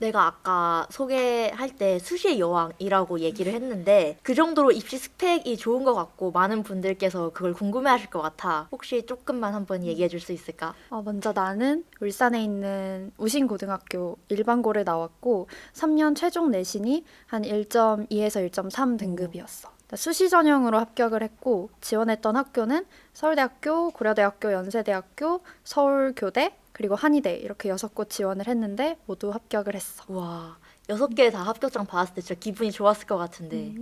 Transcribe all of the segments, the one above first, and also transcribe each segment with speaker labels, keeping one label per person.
Speaker 1: 내가 아까 소개할 때 수시의 여왕이라고 얘기를 했는데 그 정도로 입시 스펙이 좋은 것 같고 많은 분들께서 그걸 궁금해하실 것 같아. 혹시 조금만 한번 얘기해 줄 수 있을까?
Speaker 2: 먼저 나는 울산에 있는 우신고등학교 일반고를 나왔고 3년 최종 내신이 한 1.2에서 1.3 등급이었어. 수시 전형으로 합격을 했고 지원했던 학교는 서울대학교, 고려대학교, 연세대학교, 서울교대, 그리고 한의대 이렇게 6곳 지원을 했는데 모두 합격을 했어.
Speaker 1: 와, 6개 다 합격장 받았을 때 진짜 기분이 좋았을 것 같은데.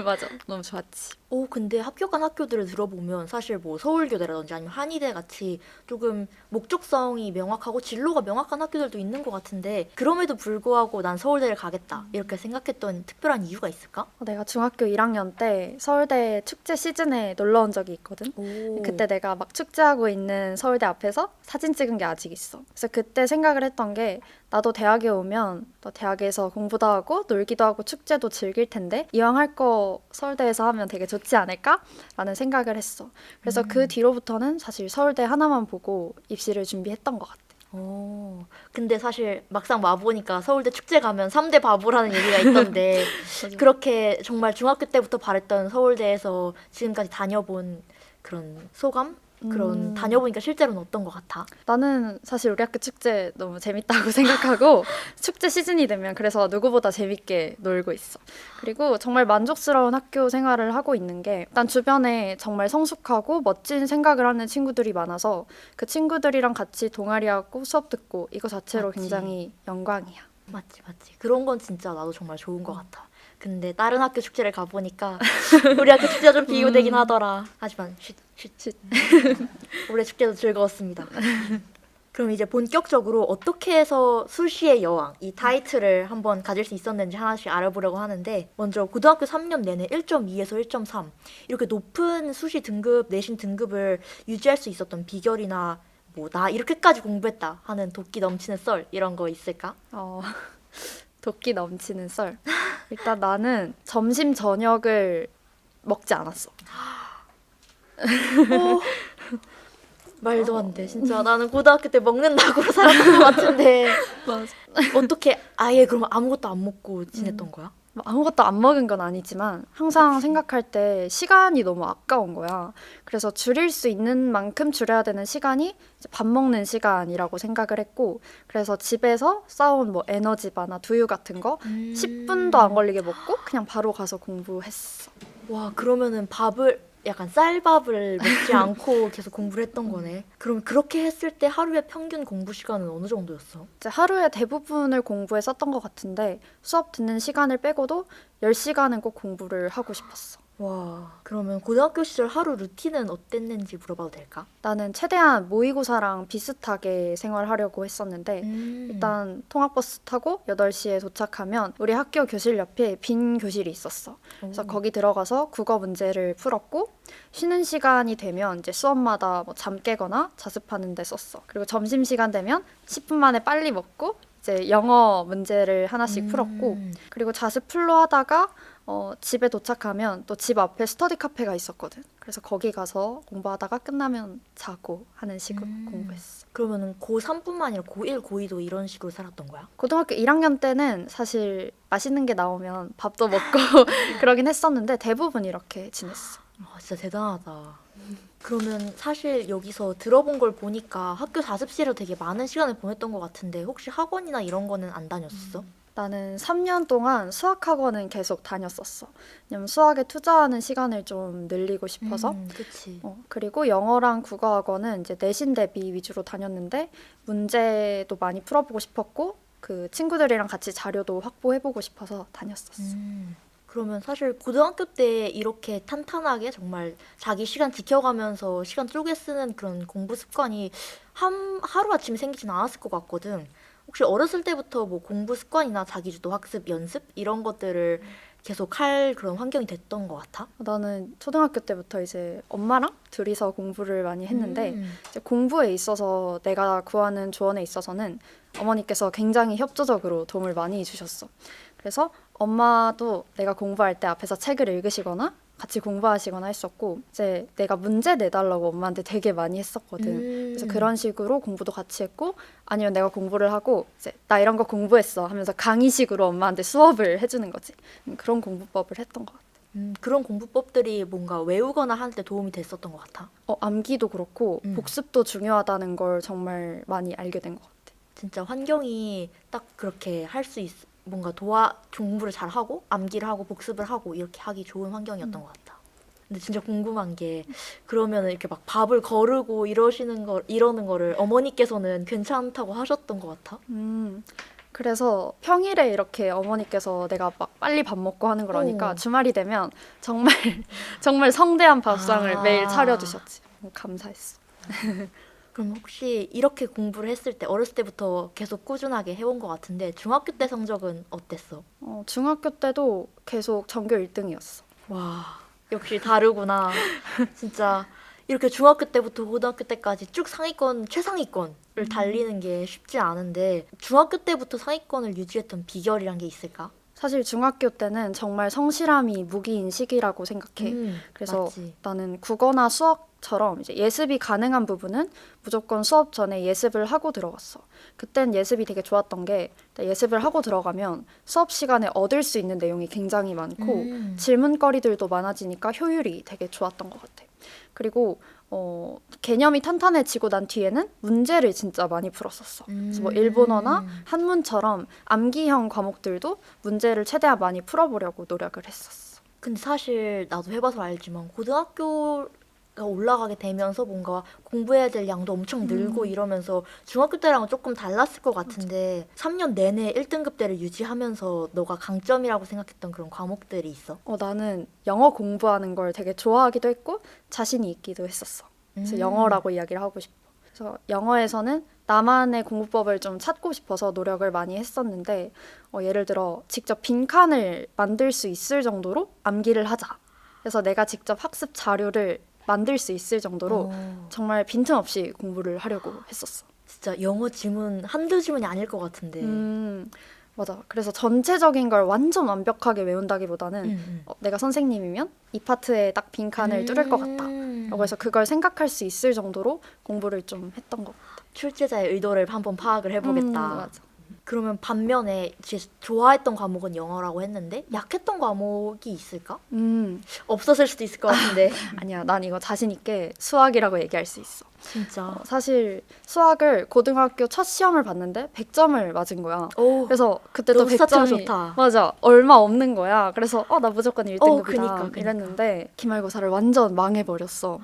Speaker 2: 맞아. 너무 좋았지.
Speaker 1: 근데 합격한 학교들을 들어보면 사실 뭐 서울교대라든지 아니면 한의대 같이 조금 목적성이 명확하고 진로가 명확한 학교들도 있는 것 같은데 그럼에도 불구하고 난 서울대를 가겠다 이렇게 생각했던 특별한 이유가 있을까?
Speaker 2: 내가 중학교 1학년 때 서울대 축제 시즌에 놀러 온 적이 있거든.
Speaker 1: 오,
Speaker 2: 그때 내가 막 축제하고 있는 서울대 앞에서 사진 찍은 게 아직 있어. 그래서 그때 생각을 했던 게 나도 대학에 오면 또 대학에서 공부도 하고 놀기도 하고 축제도 즐길 텐데 이왕 할 거 서울대에서 하면 되게 좋지 않을까? 라는 생각을 했어. 그래서 그 뒤로부터는 사실 서울대 하나만 보고 입시를 준비했던 것 같아.
Speaker 1: 근데 사실 막상 와보니까 서울대 축제 가면 3대 바보라는 얘기가 있던데
Speaker 2: 맞아.
Speaker 1: 그렇게 정말 중학교 때부터 바랬던 서울대에서 지금까지 다녀본 그런 소감? 그런 다녀보니까 실제로는 어떤 것 같아?
Speaker 2: 나는 사실 우리 학교 축제 너무 재밌다고 생각하고 축제 시즌이 되면 그래서 누구보다 재밌게 놀고 있어. 그리고 정말 만족스러운 학교 생활을 하고 있는 게 일단 주변에 정말 성숙하고 멋진 생각을 하는 친구들이 많아서 그 친구들이랑 같이 동아리하고 수업 듣고 이거 자체로
Speaker 1: 맞지.
Speaker 2: 굉장히 영광이야.
Speaker 1: 맞지, 맞지. 그런 건 진짜 나도 정말 좋은 것 같아. 근데 다른 학교 축제를 가보니까 우리 학교 축제가 좀 비교되긴 하더라. 하지만 쉿, 쉿, 쉿. 올해 축제도 즐거웠습니다. 그럼 이제 본격적으로 어떻게 해서 수시의 여왕 이 타이틀을 한번 가질 수 있었는지 하나씩 알아보려고 하는데 먼저 고등학교 3년 내내 1.2에서 1.3 이렇게 높은 수시 등급 내신 등급을 유지할 수 있었던 비결이나 뭐 나 이렇게까지 공부했다 하는 도끼 넘치는 썰 이런 거 있을까?
Speaker 2: 어, 도끼 넘치는 썰. 일단 나는 점심 저녁을 먹지 않았어.
Speaker 1: 어, 말도 안 돼. 진짜 나는 고등학교 때 먹는 낙으로 살았던 것 같은데
Speaker 2: 맞아.
Speaker 1: 어떻게 아예 그럼 아무것도 안 먹고 지냈던 거야?
Speaker 2: 뭐 아무것도 안 먹은 건 아니지만 항상 생각할 때 시간이 너무 아까운 거야. 그래서 줄일 수 있는 만큼 줄여야 되는 시간이 이제 밥 먹는 시간이라고 생각을 했고 그래서 집에서 싸온 뭐 에너지바나 두유 같은 거 10분도 안 걸리게 먹고 그냥 바로 가서 공부했어.
Speaker 1: 와, 그러면은 밥을 약간 쌀밥을 먹지 않고 계속 공부를 했던 거네. 그럼 그렇게 했을 때 하루에 평균 공부 시간은 어느 정도였어?
Speaker 2: 이제 하루에 대부분을 공부에 썼던 것 같은데 수업 듣는 시간을 빼고도 10시간은 꼭 공부를 하고 싶었어.
Speaker 1: 와, 그러면 고등학교 시절 하루 루틴은 어땠는지 물어봐도 될까?
Speaker 2: 나는 최대한 모의고사랑 비슷하게 생활하려고 했었는데 일단 통학버스 타고 8시에 도착하면 우리 학교 교실 옆에 빈 교실이 있었어. 그래서 거기 들어가서 국어 문제를 풀었고 쉬는 시간이 되면 이제 수업마다 뭐 잠 깨거나 자습하는 데 썼어. 그리고 점심시간 되면 10분 만에 빨리 먹고 이제 영어 문제를 하나씩 풀었고 그리고 자습 풀로 하다가 집에 도착하면 또 집 앞에 스터디 카페가 있었거든. 그래서 거기 가서 공부하다가 끝나면 자고 하는 식으로 공부했어.
Speaker 1: 그러면은 고3뿐만 아니라 고1, 고2도 이런 식으로 살았던 거야?
Speaker 2: 고등학교 1학년 때는 사실 맛있는 게 나오면 밥도 먹고 그러긴 했었는데 대부분 이렇게 지냈어.
Speaker 1: 진짜 대단하다. 그러면 사실 여기서 들어본 걸 보니까 학교 자습실에 되게 많은 시간을 보냈던 것 같은데 혹시 학원이나 이런 거는 안 다녔었어?
Speaker 2: 나는 3년 동안 수학학원은 계속 다녔었어. 왜냐면 수학에 투자하는 시간을 좀 늘리고 싶어서.
Speaker 1: 그치.
Speaker 2: 그리고 영어랑 국어학원은 이제 내신 대비 위주로 다녔는데 문제도 많이 풀어보고 싶었고 그 친구들이랑 같이 자료도 확보해보고 싶어서 다녔었어.
Speaker 1: 그러면 사실 고등학교 때 이렇게 탄탄하게 정말 자기 시간 지켜가면서 시간 쪼개 쓰는 그런 공부 습관이 하루아침에 생기진 않았을 것 같거든. 혹시 어렸을 때부터 뭐 공부 습관이나 자기주도 학습, 연습 이런 것들을 계속 할 그런 환경이 됐던 것 같아?
Speaker 2: 나는 초등학교 때부터 이제 엄마랑 둘이서 공부를 많이 했는데
Speaker 1: 음.
Speaker 2: 이제 공부에 있어서 내가 구하는 조언에 있어서는 어머니께서 굉장히 협조적으로 도움을 많이 주셨어. 그래서 엄마도 내가 공부할 때 앞에서 책을 읽으시거나 같이 공부하시거나 했었고 이제 내가 문제 내달라고 엄마한테 되게 많이 했었거든. 그래서 그런 식으로 공부도 같이 했고 아니면 내가 공부를 하고 이제 나 이런 거 공부했어 하면서 강의식으로 엄마한테 수업을 해주는 거지. 그런 공부법을 했던 것 같아.
Speaker 1: 그런 공부법들이 뭔가 외우거나 할 때 도움이 됐었던 것 같아.
Speaker 2: 암기도 그렇고 복습도 중요하다는 걸 정말 많이 알게 된 것 같아.
Speaker 1: 진짜 환경이 딱 그렇게 할 수 뭔가 공부를 잘 하고 암기를 하고 복습을 하고 이렇게 하기 좋은 환경이었던 것 같다. 근데 진짜 궁금한 게 그러면 이렇게 막 밥을 거르고 이러는 거를 어머니께서는 괜찮다고 하셨던 것 같아?
Speaker 2: 그래서 평일에 이렇게 어머니께서 내가 막 빨리 밥 먹고 하는 거라니까
Speaker 1: 어.
Speaker 2: 주말이 되면 정말 정말 성대한 밥상을
Speaker 1: 아.
Speaker 2: 매일 차려주셨지. 감사했어.
Speaker 1: 그럼 혹시 이렇게 공부를 했을 때 어렸을 때부터 계속 꾸준하게 해온 것 같은데 중학교 때 성적은 어땠어?
Speaker 2: 중학교 때도 계속 전교 1등이었어.
Speaker 1: 와, 역시 다르구나. 진짜 이렇게 중학교 때부터 고등학교 때까지 쭉 최상위권을 달리는 게 쉽지 않은데 중학교 때부터 상위권을 유지했던 비결이란 게 있을까?
Speaker 2: 사실 중학교 때는 정말 성실함이 무기인 시기라고 생각해. 그래서
Speaker 1: 맞지.
Speaker 2: 나는 국어나 수학처럼 이제 예습이 가능한 부분은 무조건 수업 전에 예습을 하고 들어갔어. 그땐 예습이 되게 좋았던 게 예습을 하고 들어가면 수업 시간에 얻을 수 있는 내용이 굉장히 많고 질문거리들도 많아지니까 효율이 되게 좋았던 것 같아. 그리고 개념이 탄탄해지고 난 뒤에는 문제를 진짜 많이 풀었었어. 그래서 뭐 일본어나 한문처럼 암기형 과목들도 문제를 최대한 많이 풀어보려고 노력을 했었어.
Speaker 1: 근데 사실 나도 해봐서 알지만 고등학교가 올라가게 되면서 뭔가 공부해야 될 양도 엄청 늘고 이러면서 중학교 때랑은 조금 달랐을 것 같은데 3년 내내 1등급대를 유지하면서 너가 강점이라고 생각했던 그런 과목들이 있어?
Speaker 2: 나는 영어 공부하는 걸 되게 좋아하기도 했고 자신이 있기도 했었어. 그래서 영어라고 이야기를 하고 싶어. 그래서 영어에서는 나만의 공부법을 좀 찾고 싶어서 노력을 많이 했었는데 예를 들어 직접 빈칸을 만들 수 있을 정도로 암기를 하자. 그래서 내가 직접 학습 자료를 만들 수 있을 정도로 정말 빈틈없이 공부를 하려고 했었어.
Speaker 1: 진짜 영어 지문 한두 지문이 아닐 것 같은데.
Speaker 2: 맞아. 그래서 전체적인 걸 완전 완벽하게 외운다기보다는 내가 선생님이면 이 파트에 딱 빈칸을 뚫을 것 같다. 라고 해서 그걸 생각할 수 있을 정도로 공부를 좀 했던 것 같아.
Speaker 1: 출제자의 의도를 한번 파악을 해보겠다.
Speaker 2: 맞아.
Speaker 1: 그러면 반면에 이제 좋아했던 과목은 영어라고 했는데 약했던 과목이 있을까? 없었을 수도 있을 것 같은데.
Speaker 2: 아니야, 난 이거 자신 있게 수학이라고 얘기할 수 있어.
Speaker 1: 진짜.
Speaker 2: 사실 수학을 고등학교 첫 시험을 봤는데 100점을 맞은 거야.
Speaker 1: 오,
Speaker 2: 그래서 그때도
Speaker 1: 너무 스타트가
Speaker 2: 100점이
Speaker 1: 좋다.
Speaker 2: 맞아, 얼마 없는 거야. 그래서 나 무조건 1등급이다
Speaker 1: 그니까.
Speaker 2: 이랬는데 기말고사를 완전 망해버렸어.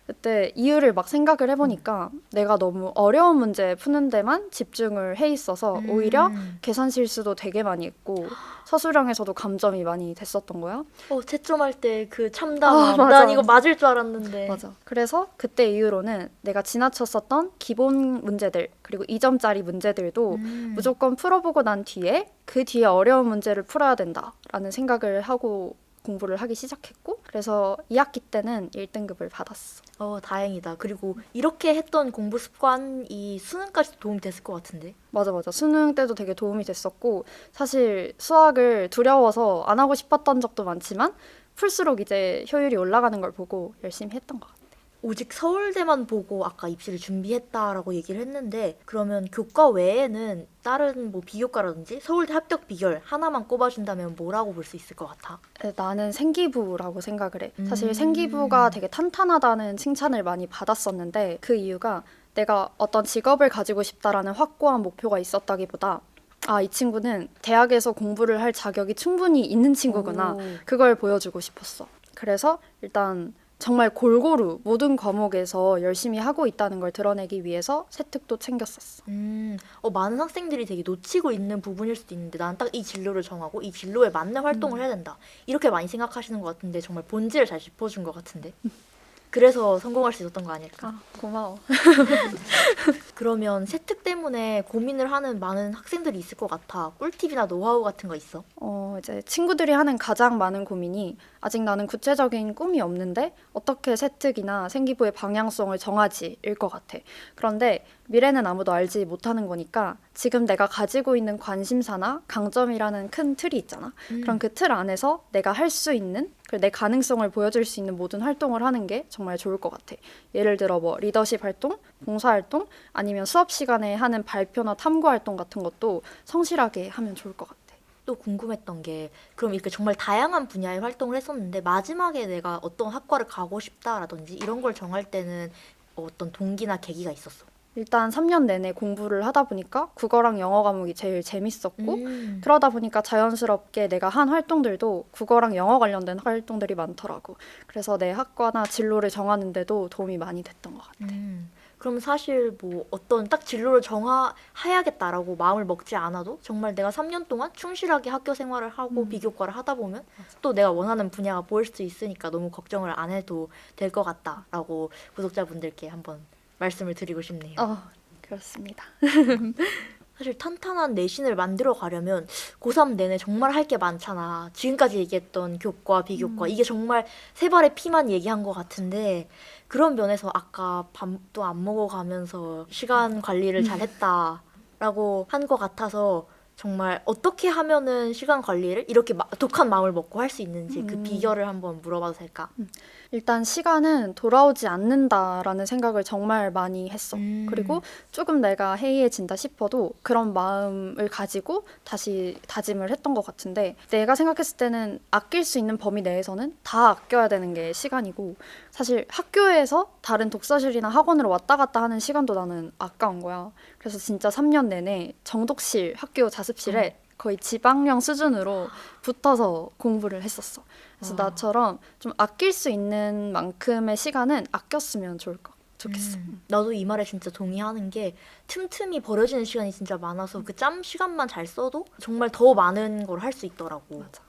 Speaker 2: 그때 이유를 막 생각을 해보니까 내가 너무 어려운 문제 푸는 데만 집중을 해 있어서 오히려 계산 실수도 되게 많이 했고 서술형에서도 감점이 많이 됐었던 거야.
Speaker 1: 채점할 때 그 참담함.
Speaker 2: 맞아.
Speaker 1: 난 이거 맞을 줄 알았는데.
Speaker 2: 맞아. 그래서 그때 이후로는 내가 지나쳤었던 기본 문제들 그리고 2점짜리 문제들도 무조건 풀어보고 난 뒤에 그 뒤에 어려운 문제를 풀어야 된다라는 생각을 하고 공부를 하기 시작했고 그래서 2학기 때는 1등급을 받았어.
Speaker 1: 다행이다. 그리고 이렇게 했던 공부 습관이 수능까지도 도움이 됐을 것 같은데.
Speaker 2: 맞아. 수능 때도 되게 도움이 됐었고 사실 수학을 두려워서 안 하고 싶었던 적도 많지만 풀수록 이제 효율이 올라가는 걸 보고 열심히 했던 것 같아.
Speaker 1: 오직 서울대만 보고 아까 입시를 준비했다라고 얘기를 했는데 그러면 교과 외에는 다른 뭐 비교과라든지 서울대 합격 비결 하나만 꼽아준다면 뭐라고 볼 수 있을 것 같아?
Speaker 2: 나는 생기부라고 생각을 해. 사실 생기부가 되게 탄탄하다는 칭찬을 많이 받았었는데 그 이유가 내가 어떤 직업을 가지고 싶다라는 확고한 목표가 있었다기보다 이 친구는 대학에서 공부를 할 자격이 충분히 있는 친구구나. 그걸 보여주고 싶었어. 그래서 일단 정말 골고루 모든 과목에서 열심히 하고 있다는 걸 드러내기 위해서 세특도 챙겼었어.
Speaker 1: 많은 학생들이 되게 놓치고 있는 부분일 수도 있는데 나는 딱 이 진로를 정하고 이 진로에 맞는 활동을 해야 된다. 이렇게 많이 생각하시는 것 같은데 정말 본질을 잘 짚어준 것 같은데. 그래서 성공할 수 있었던 거 아닐까?
Speaker 2: 고마워.
Speaker 1: 그러면 세특 때문에 고민을 하는 많은 학생들이 있을 것 같아. 꿀팁이나 노하우 같은 거 있어?
Speaker 2: 이제 친구들이 하는 가장 많은 고민이 아직 나는 구체적인 꿈이 없는데 어떻게 세특이나 생기부의 방향성을 정하지일 것 같아. 그런데 미래는 아무도 알지 못하는 거니까 지금 내가 가지고 있는 관심사나 강점이라는 큰 틀이 있잖아. 그럼 그 틀 안에서 내가 할 수 있는 그리고 내 가능성을 보여줄 수 있는 모든 활동을 하는 게 정말 좋을 것 같아. 예를 들어 뭐 리더십 활동, 봉사활동, 아니면 수업 시간에 하는 발표나 탐구 활동 같은 것도 성실하게 하면 좋을 것 같아.
Speaker 1: 또 궁금했던 게 그럼 이렇게 정말 다양한 분야의 활동을 했었는데 마지막에 내가 어떤 학과를 가고 싶다라든지 이런 걸 정할 때는 어떤 동기나 계기가 있었어?
Speaker 2: 일단 3년 내내 공부를 하다 보니까 국어랑 영어 과목이 제일 재밌었고 그러다 보니까 자연스럽게 내가 한 활동들도 국어랑 영어 관련된 활동들이 많더라고. 그래서 내 학과나 진로를 정하는데도 도움이 많이 됐던 것 같아.
Speaker 1: 그럼 사실 뭐 어떤 딱 진로를 정해야겠다라고 마음을 먹지 않아도 정말 내가 3년 동안 충실하게 학교 생활을 하고 비교과를 하다 보면 또 내가 원하는 분야가 보일 수 있으니까 너무 걱정을 안 해도 될 것 같다라고 구독자분들께 한번 말씀을 드리고 싶네요.
Speaker 2: 그렇습니다.
Speaker 1: 사실 탄탄한 내신을 만들어 가려면 고3 내내 정말 할 게 많잖아. 지금까지 얘기했던 교과, 비교과 이게 정말 세 발의 피만 얘기한 것 같은데 그런 면에서 아까 밥도 안 먹어가면서 시간 관리를 잘했다라고 한 것 같아서 정말 어떻게 하면은 시간 관리를 이렇게 독한 마음을 먹고 할 수 있는지 그 비결을 한번 물어봐도 될까?
Speaker 2: 일단 시간은 돌아오지 않는다라는 생각을 정말 많이 했어. 그리고 조금 내가 해이해진다 싶어도 그런 마음을 가지고 다시 다짐을 했던 것 같은데 내가 생각했을 때는 아낄 수 있는 범위 내에서는 다 아껴야 되는 게 시간이고 사실 학교에서 다른 독서실이나 학원으로 왔다 갔다 하는 시간도 나는 아까운 거야. 그래서 진짜 3년 내내 정독실, 학교 자습실에 거의 지방령 수준으로 붙어서 공부를 했었어. 그래서 나처럼 좀 아낄 수 있는 만큼의 시간은 아꼈으면 좋겠어.
Speaker 1: 나도 이 말에 진짜 동의하는 게 틈틈이 버려지는 시간이 진짜 많아서 그 짬 시간만 잘 써도 정말 더 많은 걸 할 수 있더라고.
Speaker 2: 맞아.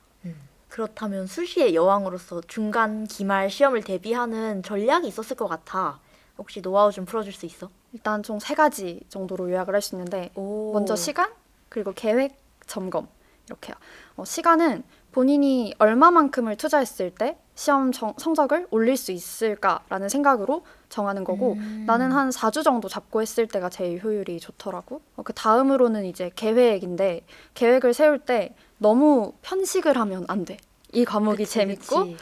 Speaker 1: 그렇다면 수시의 여왕으로서 중간, 기말 시험을 대비하는 전략이 있었을 것 같아. 혹시 노하우 좀 풀어줄 수 있어?
Speaker 2: 일단 총 3가지 정도로 요약을 할 수 있는데 먼저 시간, 그리고 계획, 점검 이렇게요. 시간은 본인이 얼마만큼을 투자했을 때 시험 성적을 올릴 수 있을까라는 생각으로 정하는 거고 나는 한 4주 정도 잡고 했을 때가 제일 효율이 좋더라고. 그 다음으로는 이제 계획인데 계획을 세울 때 너무 편식을 하면 안 돼. 이 과목이 재밌고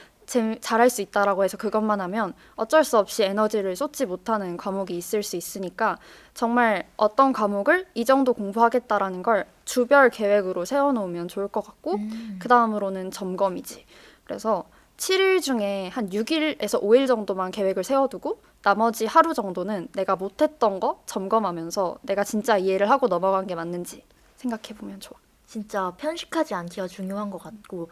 Speaker 2: 잘할 수 있다라고 해서 그것만 하면 어쩔 수 없이 에너지를 쏟지 못하는 과목이 있을 수 있으니까 정말 어떤 과목을 이 정도 공부하겠다라는 걸 주별 계획으로 세워놓으면 좋을 것 같고 그 다음으로는 점검이지. 그래서 7일 중에 한 6일에서 5일 정도만 계획을 세워두고 나머지 하루 정도는 내가 못했던 거 점검하면서 내가 진짜 이해를 하고 넘어간 게 맞는지 생각해보면 좋아.
Speaker 1: 진짜 편식하지 않기가 중요한 것 같고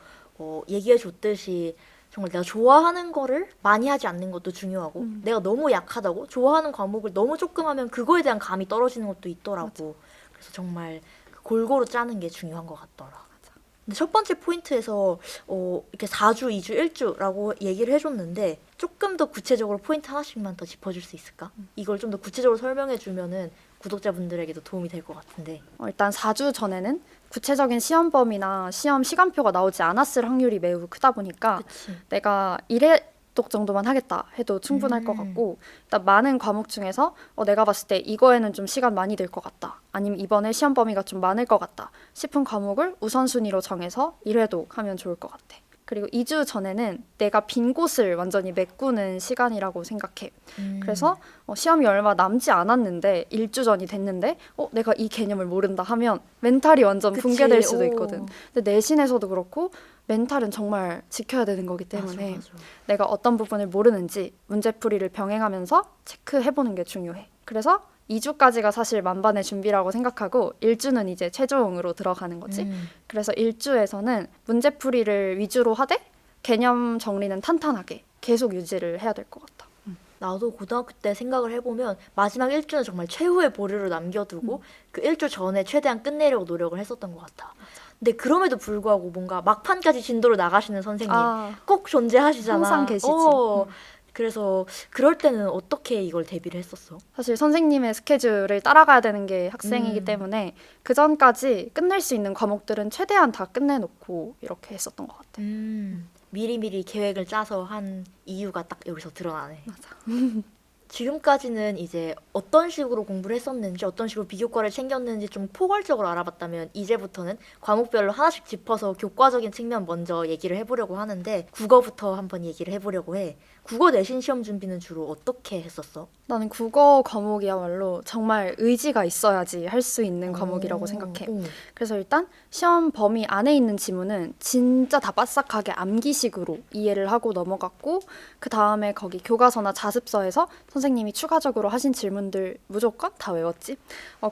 Speaker 1: 얘기해줬듯이 정말 내가 좋아하는 거를 많이 하지 않는 것도 중요하고 내가 너무 약하다고 좋아하는 과목을 너무 조금 하면 그거에 대한 감이 떨어지는 것도 있더라고. 맞아. 그래서 정말 골고루 짜는 게 중요한 것 같더라. 맞아. 근데 첫 번째 포인트에서 이렇게 4주, 2주, 1주라고 얘기를 해줬는데 조금 더 구체적으로 포인트 하나씩만 더 짚어줄 수 있을까? 이걸 좀 더 구체적으로 설명해주면은 구독자분들에게도 도움이 될 것 같은데.
Speaker 2: 일단 4주 전에는 구체적인 시험 범위나 시험 시간표가 나오지 않았을 확률이 매우 크다 보니까
Speaker 1: 그치.
Speaker 2: 내가 1회독 정도만 하겠다 해도 충분할 것 같고 일단 많은 과목 중에서 내가 봤을 때 이거에는 좀 시간 많이 들 것 같다 아니면 이번에 시험 범위가 좀 많을 것 같다 싶은 과목을 우선순위로 정해서 1회독 하면 좋을 것 같아. 그리고 2주 전에는 내가 빈 곳을 완전히 메꾸는 시간이라고 생각해. 그래서 시험이 얼마 남지 않았는데 1주 전이 됐는데 내가 이 개념을 모른다 하면 멘탈이 완전 붕괴될 수도 있거든. 근데 내신에서도 그렇고 멘탈은 정말 지켜야 되는 거기 때문에
Speaker 1: 맞아.
Speaker 2: 내가 어떤 부분을 모르는지 문제풀이를 병행하면서 체크해보는 게 중요해. 그래서 2주까지가 사실 만반의 준비라고 생각하고 1주는 이제 최종으로 들어가는 거지. 그래서 1주에서는 문제풀이를 위주로 하되 개념 정리는 탄탄하게 계속 유지를 해야 될 것 같아.
Speaker 1: 나도 고등학교 때 생각을 해보면 마지막 1주는 정말 최후의 보루를 남겨두고 그 1주 전에 최대한 끝내려고 노력을 했었던 것 같아. 근데 그럼에도 불구하고 뭔가 막판까지 진도를 나가시는 선생님 꼭 존재하시잖아.
Speaker 2: 항상 계시지.
Speaker 1: 그래서 그럴 때는 어떻게 이걸 대비를 했었어?
Speaker 2: 사실 선생님의 스케줄을 따라가야 되는 게 학생이기 때문에 그 전까지 끝낼 수 있는 과목들은 최대한 다 끝내놓고 이렇게 했었던 것 같아.
Speaker 1: 미리미리 계획을 짜서 한 이유가 딱 여기서 드러나네.
Speaker 2: 맞아.
Speaker 1: 지금까지는 이제 어떤 식으로 공부를 했었는지 어떤 식으로 비교과를 챙겼는지 좀 포괄적으로 알아봤다면 이제부터는 과목별로 하나씩 짚어서 교과적인 측면 먼저 얘기를 해보려고 하는데 국어부터 한번 얘기를 해보려고 해. 국어 내신 시험 준비는 주로 어떻게 했었어?
Speaker 2: 나는 국어 과목이야말로 정말 의지가 있어야지 할 수 있는 과목이라고 생각해.
Speaker 1: 오.
Speaker 2: 그래서 일단 시험 범위 안에 있는 지문은 진짜 다 빠삭하게 암기식으로 이해를 하고 넘어갔고 그 다음에 거기 교과서나 자습서에서 선생님이 추가적으로 하신 질문들 무조건 다 외웠지.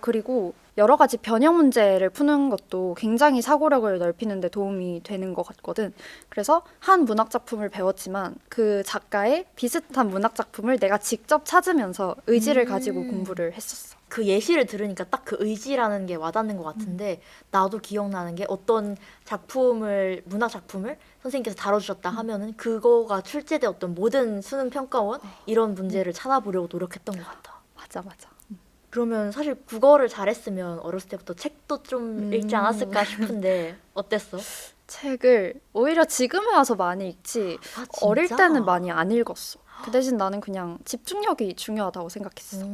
Speaker 2: 그리고 여러 가지 변형 문제를 푸는 것도 굉장히 사고력을 넓히는 데 도움이 되는 것 같거든. 그래서 한 문학 작품을 배웠지만 그 작가의 비슷한 문학 작품을 내가 직접 찾으면서 의지를 가지고 공부를 했었어.
Speaker 1: 그 예시를 들으니까 딱 그 의지라는 게 와닿는 것 같은데 나도 기억나는 게 어떤 작품을 문학 작품을 선생님께서 다뤄주셨다 하면은 그거가 출제되었던 모든 수능 평가원 이런 문제를 찾아보려고 노력했던 것 같아.
Speaker 2: 맞아.
Speaker 1: 그러면 사실 국어를 잘했으면 어렸을 때부터 책도 좀 읽지 않았을까 싶은데 어땠어?
Speaker 2: 책을 오히려 지금에 와서 많이 읽지
Speaker 1: 아,
Speaker 2: 어릴
Speaker 1: 진짜?
Speaker 2: 때는 많이 안 읽었어. 그 대신 나는 그냥 집중력이 중요하다고 생각했어.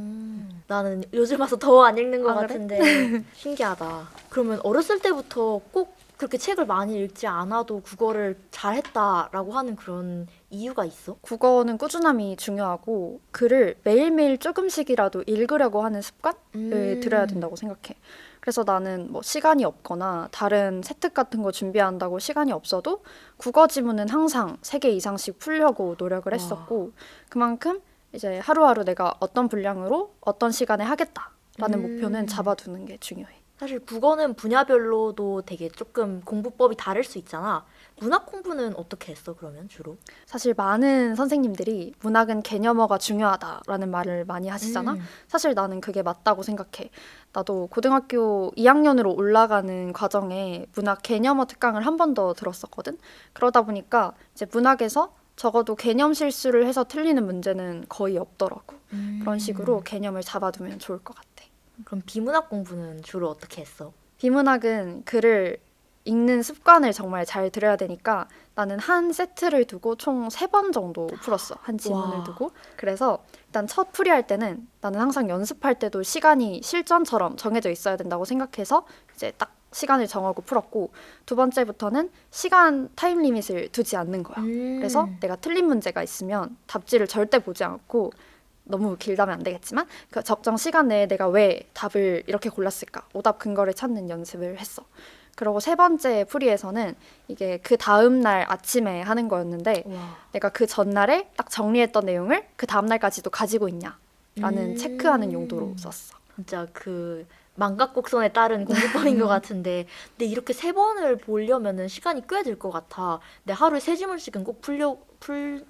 Speaker 1: 나는 요즘 와서 더 안 읽는 것
Speaker 2: 아, 그래?
Speaker 1: 같은데 신기하다. 그러면 어렸을 때부터 꼭 그렇게 책을 많이 읽지 않아도 국어를 잘했다라고 하는 그런 이유가 있어?
Speaker 2: 국어는 꾸준함이 중요하고 글을 매일매일 조금씩이라도 읽으려고 하는 습관을 들여야 된다고 생각해. 그래서 나는 뭐 시간이 없거나 다른 세특 같은 거 준비한다고 시간이 없어도 국어 지문은 항상 3개 이상씩 풀려고 노력을 했었고 그만큼 이제 하루하루 내가 어떤 분량으로 어떤 시간에 하겠다라는 목표는 잡아두는 게 중요해.
Speaker 1: 사실 국어는 분야별로도 되게 조금 공부법이 다를 수 있잖아. 문학 공부는 어떻게 했어, 그러면 주로?
Speaker 2: 사실 많은 선생님들이 문학은 개념어가 중요하다라는 말을 많이 하시잖아. 사실 나는 그게 맞다고 생각해. 나도 고등학교 2학년으로 올라가는 과정에 문학 개념어 특강을 한 번 더 들었었거든. 그러다 보니까 이제 문학에서 적어도 개념 실수를 해서 틀리는 문제는 거의 없더라고. 그런 식으로 개념을 잡아두면 좋을 것 같아.
Speaker 1: 그럼 비문학 공부는 주로 어떻게 했어?
Speaker 2: 비문학은 글을 읽는 습관을 정말 잘 들여야 되니까 나는 한 세트를 두고 총 3번 정도 풀었어. 한 지문을
Speaker 1: 와.
Speaker 2: 두고. 그래서 일단 첫 풀이할 때는 나는 항상 연습할 때도 시간이 실전처럼 정해져 있어야 된다고 생각해서 이제 딱 시간을 정하고 풀었고 두 번째부터는 시간 타임 리밋을 두지 않는 거야. 그래서 내가 틀린 문제가 있으면 답지를 절대 보지 않고 너무 길다면 안 되겠지만 그 적정 시간 내에 내가 왜 답을 이렇게 골랐을까 오답 근거를 찾는 연습을 했어. 그리고 세 번째 풀이에서는 이게 그 다음 날 아침에 하는 거였는데
Speaker 1: 와.
Speaker 2: 내가 그 전날에 딱 정리했던 내용을 그 다음 날까지도 가지고 있냐라는 체크하는 용도로 썼어.
Speaker 1: 진짜 그 망각곡선에 따른 공부법인 것 같은데 근데 이렇게 3번을 보려면은 시간이 꽤 들 것 같아. 근데 하루에 3지문씩은 꼭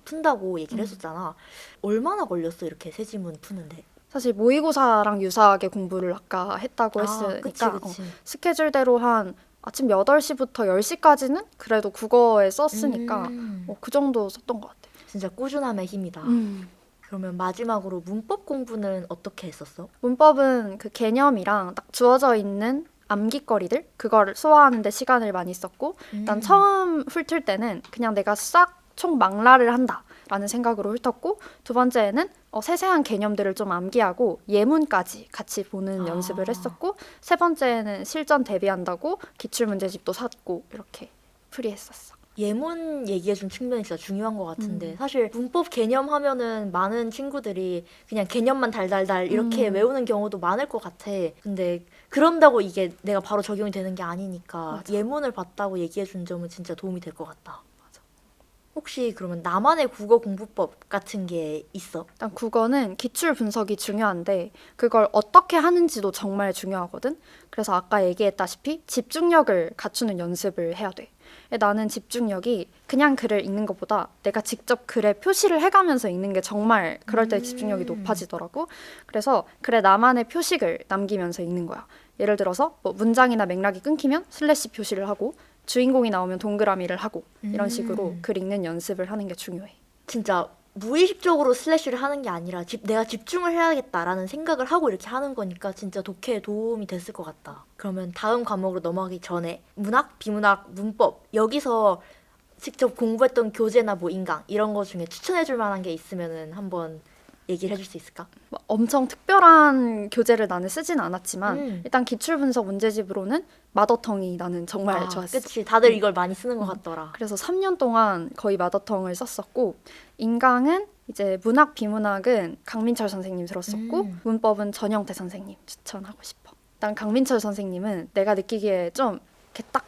Speaker 1: 푼다고 얘기를 했었잖아. 얼마나 걸렸어, 이렇게 3지문 푸는데?
Speaker 2: 사실 모의고사랑 유사하게 공부를 아까 했다고 했으니까
Speaker 1: 그치.
Speaker 2: 스케줄대로 한 아침 8시부터 10시까지는 그래도 국어에 썼으니까 그 정도 썼던 것 같아.
Speaker 1: 진짜 꾸준함의 힘이다. 그러면 마지막으로 문법 공부는 어떻게 했었어?
Speaker 2: 문법은 그 개념이랑 딱 주어져 있는 암기거리들 그걸 소화하는 데 시간을 많이 썼고 일단 처음 훑을 때는 그냥 내가 싹 총 망라를 한다라는 생각으로 훑었고 두 번째는 세세한 개념들을 좀 암기하고 예문까지 같이 보는 연습을 했었고 세 번째는 실전 대비한다고 기출문제집도 샀고 이렇게 풀이했었어.
Speaker 1: 예문 얘기해준 측면이 진짜 중요한 것 같은데 사실 문법 개념 하면은 많은 친구들이 그냥 개념만 달달달 이렇게 외우는 경우도 많을 것 같아. 근데 그런다고 이게 내가 바로 적용이 되는 게 아니니까
Speaker 2: 맞아.
Speaker 1: 예문을 봤다고 얘기해준 점은 진짜 도움이 될 것 같다. 혹시 그러면 나만의 국어 공부법 같은 게 있어?
Speaker 2: 일단 국어는 기출 분석이 중요한데 그걸 어떻게 하는지도 정말 중요하거든. 그래서 아까 얘기했다시피 집중력을 갖추는 연습을 해야 돼. 나는 집중력이 그냥 글을 읽는 것보다 내가 직접 글에 표시를 해가면서 읽는 게 정말 그럴 때 집중력이 높아지더라고. 그래서 글에 나만의 표식을 남기면서 읽는 거야. 예를 들어서 뭐 문장이나 맥락이 끊기면 슬래시 표시를 하고 주인공이 나오면 동그라미를 하고 이런 식으로 글 읽는 연습을 하는 게 중요해.
Speaker 1: 진짜 무의식적으로 슬래시를 하는 게 아니라 내가 집중을 해야겠다라는 생각을 하고 이렇게 하는 거니까 진짜 독해에 도움이 됐을 것 같다. 그러면 다음 과목으로 넘어가기 전에 문학, 비문학, 문법 여기서 직접 공부했던 교재나 뭐 인강 이런 거 중에 추천해 줄 만한 게 있으면은 한번 얘기를 해줄 수 있을까?
Speaker 2: 뭐 엄청 특별한 교재를 나는 쓰진 않았지만 일단 기출분석 문제집으로는 마더텅이 나는 정말 좋았어.
Speaker 1: 그치. 다들 이걸 많이 쓰는 것 같더라.
Speaker 2: 그래서 3년 동안 거의 마더텅을 썼었고 인강은 이제 문학 비문학은 강민철 선생님 들었었고 문법은 전영태 선생님 추천하고 싶어. 일단 강민철 선생님은 내가 느끼기에 좀 이렇게 딱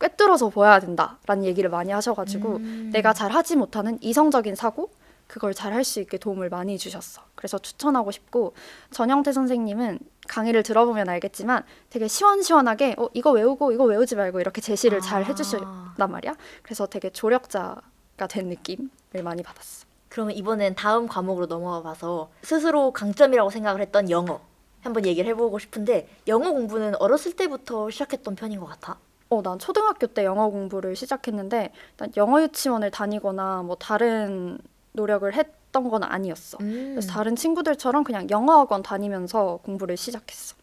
Speaker 2: 꿰뚫어서 보여야 된다라는 얘기를 많이 하셔가지고 내가 잘 하지 못하는 이성적인 사고 그걸 잘 할 수 있게 도움을 많이 주셨어. 그래서 추천하고 싶고 전영태 선생님은 강의를 들어보면 알겠지만 되게 시원시원하게 이거 외우고 이거 외우지 말고 이렇게 제시를 잘 해주셨단 말이야. 그래서 되게 조력자가 된 느낌을 많이 받았어.
Speaker 1: 그러면 이번엔 다음 과목으로 넘어가 봐서 스스로 강점이라고 생각을 했던 영어 한번 얘기를 해보고 싶은데 영어 공부는 어렸을 때부터 시작했던 편인 것 같아?
Speaker 2: 난 초등학교 때 영어 공부를 시작했는데 일단 영어 유치원을 다니거나 뭐 다른 노력을 했던 건 아니었어. 그래서 다른 친구들처럼 그냥 영어학원 다니면서 공부를 시작했어.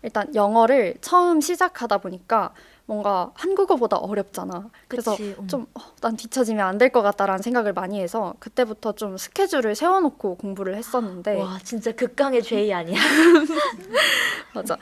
Speaker 2: 일단 영어를 처음 시작하다 보니까 뭔가 한국어보다 어렵잖아. 그래서 좀 난 뒤처지면 안 될 것 같다라는 생각을 많이 해서 그때부터 좀 스케줄을 세워놓고 공부를 했었는데
Speaker 1: 와 진짜 극강의 죄의 아니야?
Speaker 2: 맞아.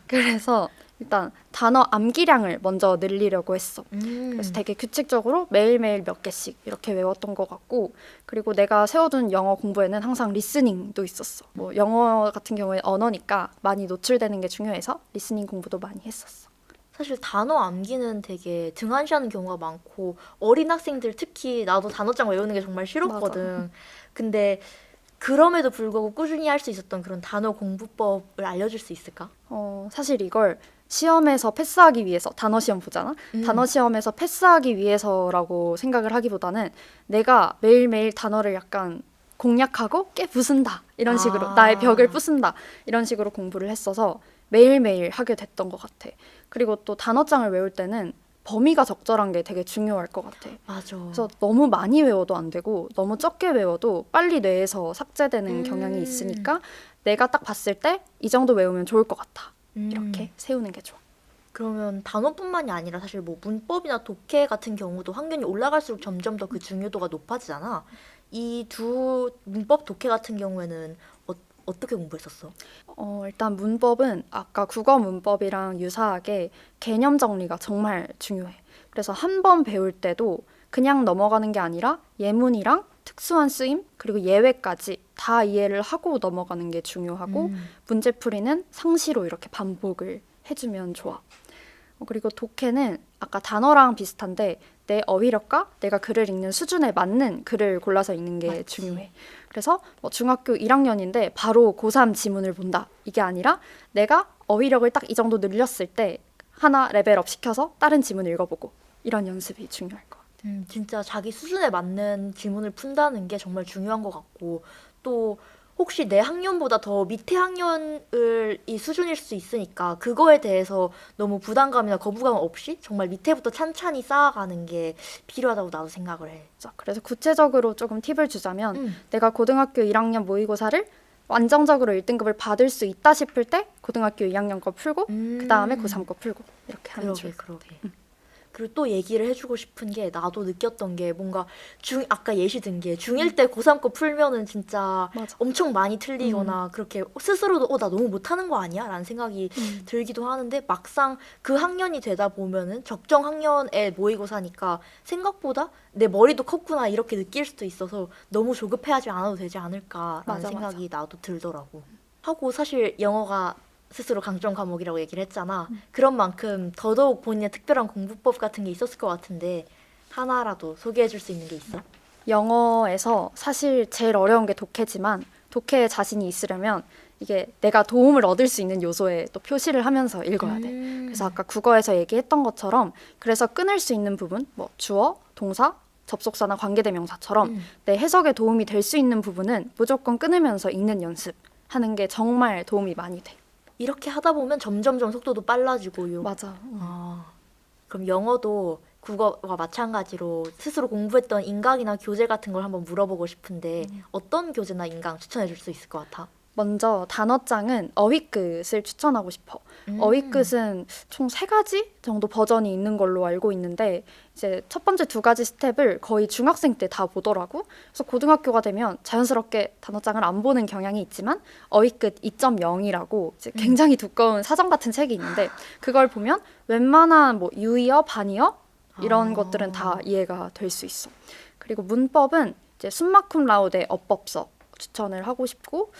Speaker 2: 그래서 일단 단어 암기량을 먼저 늘리려고 했어. 그래서 되게 규칙적으로 매일매일 몇 개씩 이렇게 외웠던 것 같고 그리고 내가 세워둔 영어 공부에는 항상 리스닝도 있었어. 뭐 영어 같은 경우에 언어니까 많이 노출되는 게 중요해서 리스닝 공부도 많이 했었어.
Speaker 1: 사실 단어 암기는 되게 등한시하는 경우가 많고 어린 학생들 특히 나도 단어장 외우는 게 정말 싫었거든.
Speaker 2: 맞아.
Speaker 1: 근데 그럼에도 불구하고 꾸준히 할 수 있었던 그런 단어 공부법을 알려줄 수 있을까?
Speaker 2: 사실 이걸 시험에서 패스하기 위해서 단어 시험 보잖아. 단어 시험에서 패스하기 위해서라고 생각을 하기보다는 내가 매일매일 단어를 약간 공략하고 깨부순다 이런 식으로 나의 벽을 부순다 이런 식으로 공부를 했어서 매일매일 하게 됐던 것 같아. 그리고 또 단어장을 외울 때는 범위가 적절한 게 되게 중요할 것 같아.
Speaker 1: 맞아.
Speaker 2: 그래서 너무 많이 외워도 안 되고 너무 적게 외워도 빨리 뇌에서 삭제되는 경향이 있으니까 내가 딱 봤을 때 이 정도 외우면 좋을 것 같아. 이렇게 세우는 게 좋아.
Speaker 1: 그러면 단어뿐만이 아니라 사실 뭐 문법이나 독해 같은 경우도 학년이 올라갈수록 점점 더 그 중요도가 높아지잖아. 이 두 문법, 독해 같은 경우에는 어떻게 공부했었어?
Speaker 2: 일단 문법은 아까 국어 문법이랑 유사하게 개념 정리가 정말 중요해. 그래서 한 번 배울 때도 그냥 넘어가는 게 아니라 예문이랑 특수한 쓰임 그리고 예외까지 다 이해를 하고 넘어가는 게 중요하고 문제풀이는 상시로 이렇게 반복을 해주면 좋아. 그리고 독해는 아까 단어랑 비슷한데 내 어휘력과 내가 글을 읽는 수준에 맞는 글을 골라서 읽는 게
Speaker 1: 맞지.
Speaker 2: 중요해. 그래서 뭐 중학교 1학년인데 바로 고3 지문을 본다. 이게 아니라 내가 어휘력을 딱 이 정도 늘렸을 때 하나 레벨업 시켜서 다른 지문 읽어보고 이런 연습이 중요할 것 같아.
Speaker 1: 진짜 자기 수준에 맞는 질문을 푼다는 게 정말 중요한 것 같고 또 혹시 내 학년보다 더 밑에 학년을 이 수준일 수 있으니까 그거에 대해서 너무 부담감이나 거부감 없이 정말 밑에부터 찬찬히 쌓아가는 게 필요하다고 나도 생각을 해.
Speaker 2: 자, 그래서 구체적으로 조금 팁을 주자면 내가 고등학교 1학년 모의고사를 완성적으로 1등급을 받을 수 있다 싶을 때 고등학교 2학년 거 풀고 그 다음에 고3 거 풀고 이렇게 하면 좋을 것 같아.
Speaker 1: 그리고 또 얘기를 해주고 싶은 게 나도 느꼈던 게 뭔가 아까 예시 든 게 중1 때 고3 거 풀면은 진짜
Speaker 2: 맞아.
Speaker 1: 엄청 많이 틀리거나 그렇게 스스로도 나 너무 못하는 거 아니야? 라는 생각이 들기도 하는데 막상 그 학년이 되다 보면은 적정 학년의 모의고사니까 생각보다 내 머리도 컸구나 이렇게 느낄 수도 있어서 너무 조급해하지 않아도 되지 않을까라는
Speaker 2: 맞아,
Speaker 1: 생각이 나도 들더라고. 하고 사실 영어가 스스로 강점 과목이라고 얘기를 했잖아. 그런 만큼 더더욱 본인의 특별한 공부법 같은 게 있었을 것 같은데 하나라도 소개해 줄 수 있는 게 있어?
Speaker 2: 영어에서 사실 제일 어려운 게 독해지만 독해에 자신이 있으려면 이게 내가 도움을 얻을 수 있는 요소에 또 표시를 하면서 읽어야 돼. 그래서 아까 국어에서 얘기했던 것처럼 그래서 끊을 수 있는 부분, 뭐 주어, 동사, 접속사나 관계대명사처럼 내 해석에 도움이 될 수 있는 부분은 무조건 끊으면서 읽는 연습하는 게 정말 도움이 많이 돼.
Speaker 1: 이렇게 하다 보면 점점점 속도도 빨라지고요.
Speaker 2: 맞아.
Speaker 1: 그럼 영어도 국어와 마찬가지로 스스로 공부했던 인강이나 교재 같은 걸 한번 물어보고 싶은데 어떤 교재나 인강 추천해 줄 수 있을 것 같아?
Speaker 2: 먼저 단어장은 어휘끝을 추천하고 싶어. 어휘끝은 총 3가지 정도 버전이 있는 걸로 알고 있는데 이제 첫 번째 2가지 스텝을 거의 중학생 때 다 보더라고. 그래서 고등학교가 되면 자연스럽게 단어장을 안 보는 경향이 있지만 어휘끝 2.0이라고 이제 굉장히 두꺼운 사전 같은 책이 있는데 그걸 보면 웬만한 뭐 유의어, 반의어 이런 것들은 다 이해가 될 수 있어. 그리고 문법은 이제 숨마쿰 라우데 어법서 추천을 하고 싶고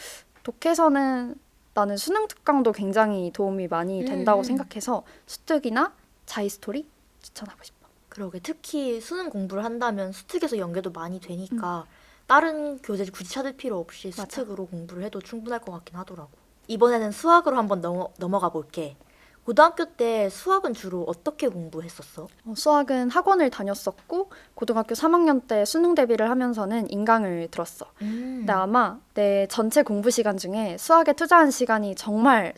Speaker 2: 독해서는 나는 수능 특강도 굉장히 도움이 많이 된다고 생각해서 수특이나 자이스토리 추천하고 싶어.
Speaker 1: 그러게 특히 수능 공부를 한다면 수특에서 연계도 많이 되니까 다른 교재 굳이 찾을 필요 없이
Speaker 2: 맞아.
Speaker 1: 수특으로 공부를 해도 충분할 것 같긴 하더라고. 이번에는 수학으로 한번 넘어가 볼게. 고등학교 때 수학은 주로 어떻게 공부했었어?
Speaker 2: 수학은 학원을 다녔었고 고등학교 3학년 때 수능 대비를 하면서는 인강을 들었어. 근데 아마 내 전체 공부 시간 중에 수학에 투자한 시간이 정말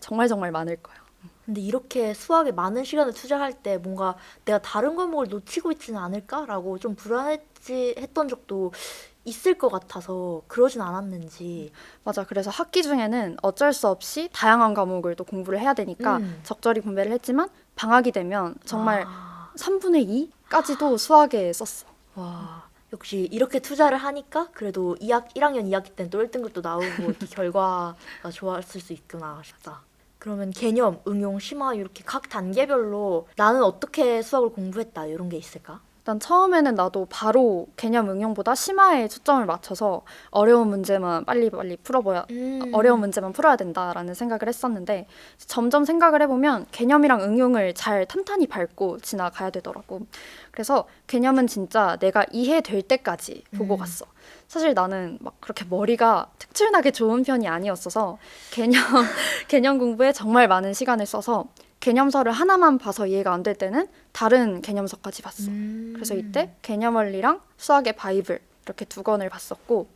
Speaker 2: 많을 거야.
Speaker 1: 근데 이렇게 수학에 많은 시간을 투자할 때 뭔가 내가 다른 과목을 놓치고 있지는 않을까라고 좀 불안했던 적도 있을 것 같아서 그러진 않았는지.
Speaker 2: 맞아. 그래서 학기 중에는 어쩔 수 없이 다양한 과목을 또 공부를 해야 되니까 적절히 공부를 했지만 방학이 되면 정말 3분의 2까지도 수학에 썼어.
Speaker 1: 와, 역시 이렇게 투자를 하니까 그래도 1학년 2학기 때는 또 1등급도 나오고 이렇게 결과가 좋았을 수 있구나 싶다. 그러면 개념, 응용, 심화 이렇게 각 단계별로 나는 어떻게 수학을 공부했다 이런 게 있을까?
Speaker 2: 일단 처음에는 나도 바로 개념 응용보다 심화에 초점을 맞춰서 어려운 문제만 빨리빨리 풀어봐야 어려운 문제만 풀어야 된다라는 생각을 했었는데 점점 생각을 해보면 개념이랑 응용을 잘 탄탄히 밟고 지나가야 되더라고. 그래서 개념은 진짜 내가 이해될 때까지 보고 갔어. 사실 나는 막 그렇게 머리가 특출나게 좋은 편이 아니었어서 개념 공부에 정말 많은 시간을 써서 개념서를 하나만 봐서 이해가 안 될 때는 다른 개념서까지 봤어. 그래서 이때 개념 원리랑 수학의 바이블 이렇게 2권을 봤었고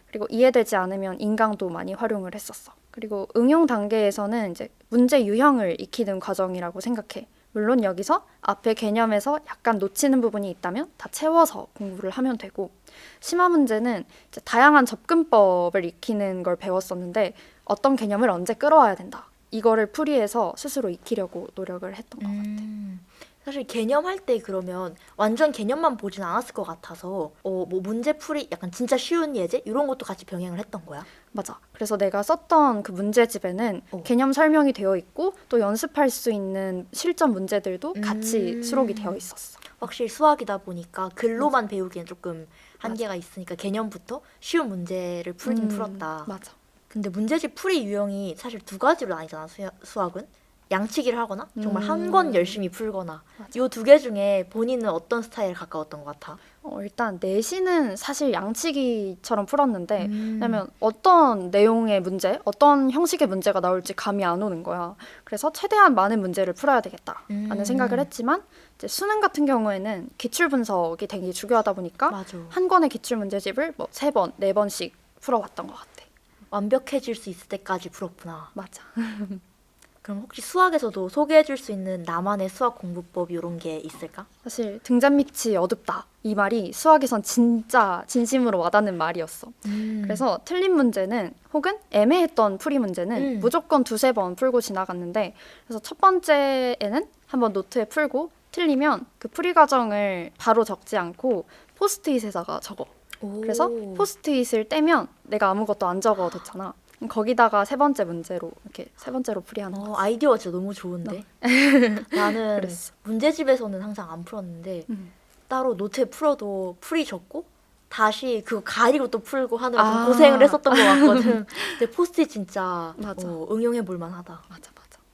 Speaker 2: 그리고 이해되지 않으면 인강도 많이 활용을 했었어. 그리고 응용 단계에서는 이제 문제 유형을 익히는 과정이라고 생각해. 물론 여기서 앞에 개념에서 약간 놓치는 부분이 있다면 다 채워서 공부를 하면 되고 심화 문제는 이제 다양한 접근법을 익히는 걸 배웠었는데 어떤 개념을 언제 끌어와야 된다. 이거를 풀이해서 스스로 익히려고 노력을 했던 것 같아.
Speaker 1: 사실 개념 할 때 그러면 완전 개념만 보진 않았을 것 같아서 뭐 문제 풀이 약간 진짜 쉬운 예제 이런 것도 같이 병행을 했던 거야?
Speaker 2: 맞아. 그래서 내가 썼던 그 문제집에는 개념 설명이 되어 있고 또 연습할 수 있는 실전 문제들도 같이 수록이 되어 있었어.
Speaker 1: 확실히 수학이다 보니까 글로만 배우기엔 조금 한계가 있으니까 개념부터 쉬운 문제를 풀긴 풀었다.
Speaker 2: 맞아.
Speaker 1: 근데 문제집 풀이 유형이 사실 2가지로 나뉘잖아, 수학은. 양치기를 하거나 정말 한 권 열심히 풀거나 이 2개 중에 본인은 어떤 스타일에 가까웠던 것 같아?
Speaker 2: 일단 내신은 사실 양치기처럼 풀었는데 왜냐면 어떤 내용의 문제, 어떤 형식의 문제가 나올지 감이 안 오는 거야. 그래서 최대한 많은 문제를 풀어야 되겠다라는 생각을 했지만 이제 수능 같은 경우에는 기출 분석이 되게 중요하다 보니까
Speaker 1: 맞아.
Speaker 2: 한 권의 기출 문제집을 뭐 3번, 4번씩 풀어왔던 것 같아.
Speaker 1: 완벽해질 수 있을 때까지 풀었구나.
Speaker 2: 맞아.
Speaker 1: 그럼 혹시 수학에서도 소개해줄 수 있는 나만의 수학 공부법 이런 게 있을까?
Speaker 2: 사실 등잔 밑이 어둡다. 이 말이 수학에선 진짜 진심으로 와닿는 말이었어. 그래서 틀린 문제는 혹은 애매했던 풀이 문제는 무조건 2-3번 풀고 지나갔는데 그래서 첫 번째에는 한번 노트에 풀고 틀리면 그 풀이 과정을 바로 적지 않고 포스트잇에다가 적어. 그래서 포스트잇을 떼면 내가 아무것도 안 적어뒀잖아. 거기다가 3번째 문제로 이렇게 3번째로 풀이하는 거.
Speaker 1: 아이디어가 진짜 너무 좋은데? 나는
Speaker 2: 그랬어.
Speaker 1: 문제집에서는 항상 안 풀었는데 따로 노트에 풀어도 풀이 적고 다시 그거 가리고 또 풀고 하느라 좀 고생을 했었던 것 같거든. 근데 포스트잇 진짜
Speaker 2: 맞아.
Speaker 1: 응용해 볼 만하다.
Speaker 2: 맞아.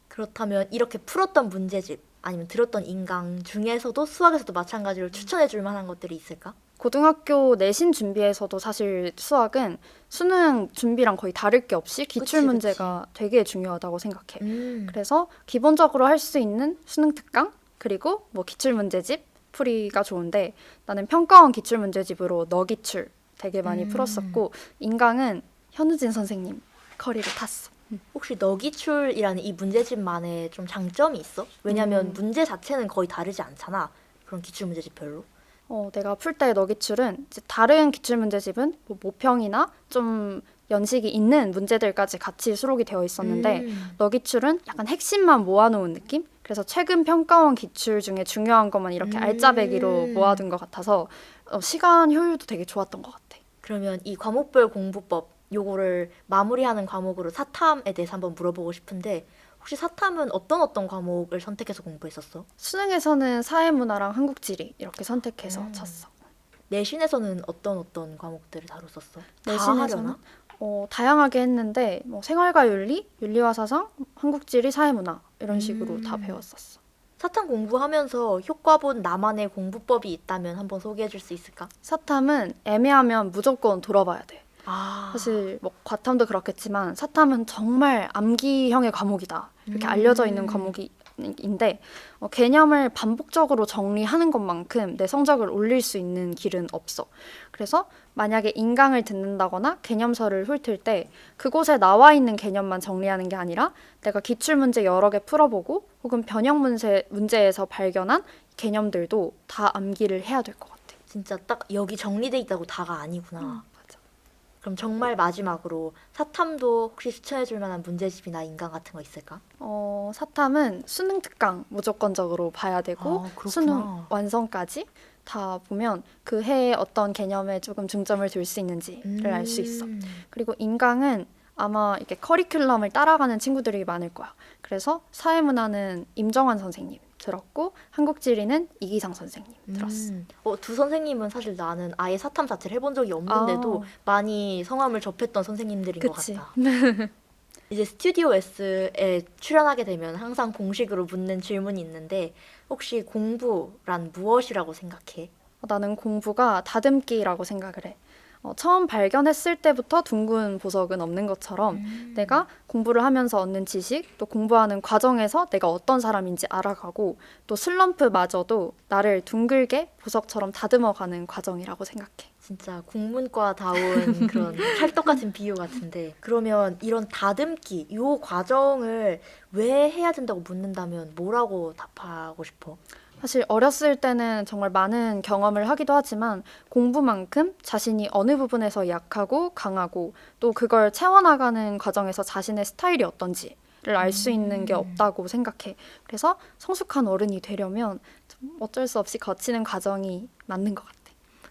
Speaker 1: 그렇다면 이렇게 풀었던 문제집 아니면 들었던 인강 중에서도 수학에서도 마찬가지로 추천해 줄 만한 것들이 있을까?
Speaker 2: 고등학교 내신 준비에서도 사실 수학은 수능 준비랑 거의 다를 게 없이 기출 문제가 되게 중요하다고 생각해. 그래서 기본적으로 할 수 있는 수능 특강 그리고 뭐 기출 문제집 풀이가 좋은데 나는 평가원 기출 문제집으로 너기출 되게 많이 풀었었고 인강은 현우진 선생님 커리를 탔어.
Speaker 1: 혹시 너기출이라는 이 문제집만의 좀 장점이 있어? 왜냐면 문제 자체는 거의 다르지 않잖아. 그런 기출 문제집별로.
Speaker 2: 내가 풀 때 너기출은 이제 다른 기출 문제집은 뭐 모평이나 좀 연식이 있는 문제들까지 같이 수록이 되어 있었는데 너 기출은 약간 핵심만 모아놓은 느낌? 그래서 최근 평가원 기출 중에 중요한 것만 이렇게 알짜배기로 모아둔 것 같아서 시간 효율도 되게 좋았던 것 같아.
Speaker 1: 그러면 이 과목별 공부법 요거를 마무리하는 과목으로 사탐에 대해서 한번 물어보고 싶은데 혹시 사탐은 어떤 과목을 선택해서 공부했었어?
Speaker 2: 수능에서는 사회문화랑 한국지리 이렇게 선택해서 쳤어.
Speaker 1: 내신에서는 어떤 과목들을 다뤘었어? 다
Speaker 2: 내신에서는
Speaker 1: 하려나?
Speaker 2: 다양하게 했는데 뭐 생활과 윤리, 윤리와 사상, 한국지리, 사회문화 이런 식으로 다 배웠었어.
Speaker 1: 사탐 공부하면서 효과 본 나만의 공부법이 있다면 한번 소개해 줄 수 있을까?
Speaker 2: 사탐은 애매하면 무조건 돌아봐야 돼.
Speaker 1: 아,
Speaker 2: 사실 뭐 과탐도 그렇겠지만 사탐은 정말 암기형의 과목이다. 이렇게 알려져 있는 과목인데 개념을 반복적으로 정리하는 것만큼 내 성적을 올릴 수 있는 길은 없어. 그래서 만약에 인강을 듣는다거나 개념서를 훑을 때 그곳에 나와 있는 개념만 정리하는 게 아니라 내가 기출문제 여러 개 풀어보고 혹은 변형 문제에서 발견한 개념들도 다 암기를 해야 될 것 같아.
Speaker 1: 진짜 딱 여기 정리돼 있다고 다가 아니구나.
Speaker 2: 맞아.
Speaker 1: 그럼 정말 마지막으로 사탐도 혹시 추천해 줄 만한 문제집이나 인강 같은 거 있을까?
Speaker 2: 사탐은 수능 특강 무조건적으로 봐야 되고
Speaker 1: 아, 그렇구나.
Speaker 2: 수능 완성까지 다 보면 그 해에 어떤 개념에 조금 중점을 둘 수 있는지를 알 수 있어. 그리고 인강은 아마 이렇게 커리큘럼을 따라가는 친구들이 많을 거야. 그래서 사회문화는 임정환 선생님 들었고 한국지리는 이기상 선생님 들었어.
Speaker 1: 두 선생님은 사실 나는 아예 사탐 자체를 해본 적이 없는데도 많이 성함을 접했던 선생님들인 것
Speaker 2: 그치.
Speaker 1: 같다. 이제 스튜디오 S에 출연하게 되면 항상 공식으로 묻는 질문이 있는데 혹시 공부란 무엇이라고 생각해?
Speaker 2: 나는 공부가 다듬기라고 생각을 해. 처음 발견했을 때부터 둥근 보석은 없는 것처럼 내가 공부를 하면서 얻는 지식, 또 공부하는 과정에서 내가 어떤 사람인지 알아가고 또 슬럼프마저도 나를 둥글게 보석처럼 다듬어가는 과정이라고 생각해.
Speaker 1: 진짜 국문과다운 그런 찰떡 같은 비유 같은데 그러면 이런 다듬기, 이 과정을 왜 해야 된다고 묻는다면 뭐라고 답하고 싶어?
Speaker 2: 사실 어렸을 때는 정말 많은 경험을 하기도 하지만 공부만큼 자신이 어느 부분에서 약하고 강하고 또 그걸 채워나가는 과정에서 자신의 스타일이 어떤지를 알 수 있는 게 없다고 생각해. 그래서 성숙한 어른이 되려면 좀 어쩔 수 없이 거치는 과정이 맞는 것 같아.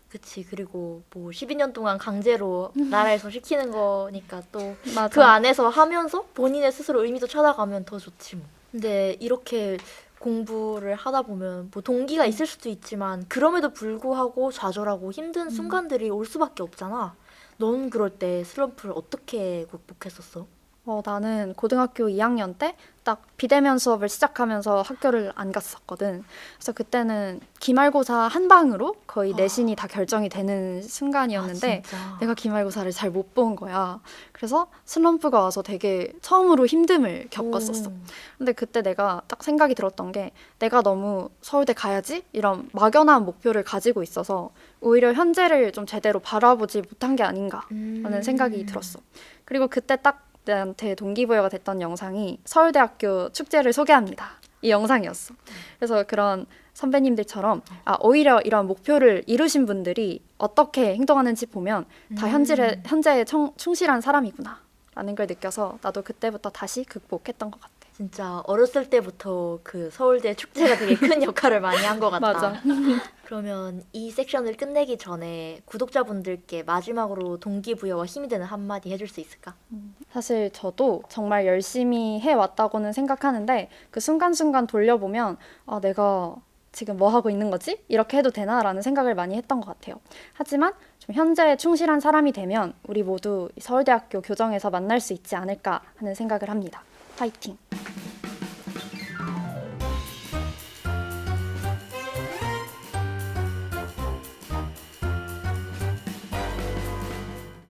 Speaker 1: 그치. 그리고 뭐 12년 동안 강제로 나라에서 시키는 거니까 또
Speaker 2: 맞아.
Speaker 1: 그 안에서 하면서 본인의 스스로 의미도 찾아가면 더 좋지 뭐. 근데 이렇게 공부를 하다 보면 뭐 동기가 있을 수도 있지만 그럼에도 불구하고 좌절하고 힘든 순간들이 올 수밖에 없잖아. 넌 그럴 때 슬럼프를 어떻게 극복했었어?
Speaker 2: 나는 고등학교 2학년 때 딱 비대면 수업을 시작하면서 학교를 안 갔었거든. 그래서 그때는 기말고사 한 방으로 거의 내신이 다 결정이 되는 순간이었는데
Speaker 1: 진짜.
Speaker 2: 내가 기말고사를 잘 못 본 거야. 그래서 슬럼프가 와서 되게 처음으로 힘듦을 겪었었어. 근데 그때 내가 딱 생각이 들었던 게 내가 너무 서울대 가야지? 이런 막연한 목표를 가지고 있어서 오히려 현재를 좀 제대로 바라보지 못한 게 아닌가라는 생각이 들었어. 그리고 그때 딱 나한테 동기부여가 됐던 영상이 서울대학교 축제를 소개합니다. 이 영상이었어. 그래서 그런 선배님들처럼 오히려 이런 목표를 이루신 분들이 어떻게 행동하는지 보면 다 현재에 충실한 사람이구나 라는 걸 느껴서 나도 그때부터 다시 극복했던 것 같아.
Speaker 1: 진짜 어렸을 때부터 그 서울대 축제가 되게 큰 역할을 많이 한 것 같다.
Speaker 2: 맞아.
Speaker 1: 그러면 이 섹션을 끝내기 전에 구독자분들께 마지막으로 동기부여와 힘이 되는 한마디 해줄 수 있을까?
Speaker 2: 사실 저도 정말 열심히 해왔다고는 생각하는데 그 순간순간 돌려보면 내가 지금 뭐 하고 있는 거지? 이렇게 해도 되나? 라는 생각을 많이 했던 것 같아요. 하지만 좀 현재에 충실한 사람이 되면 우리 모두 서울대학교 교정에서 만날 수 있지 않을까 하는 생각을 합니다. 파이팅!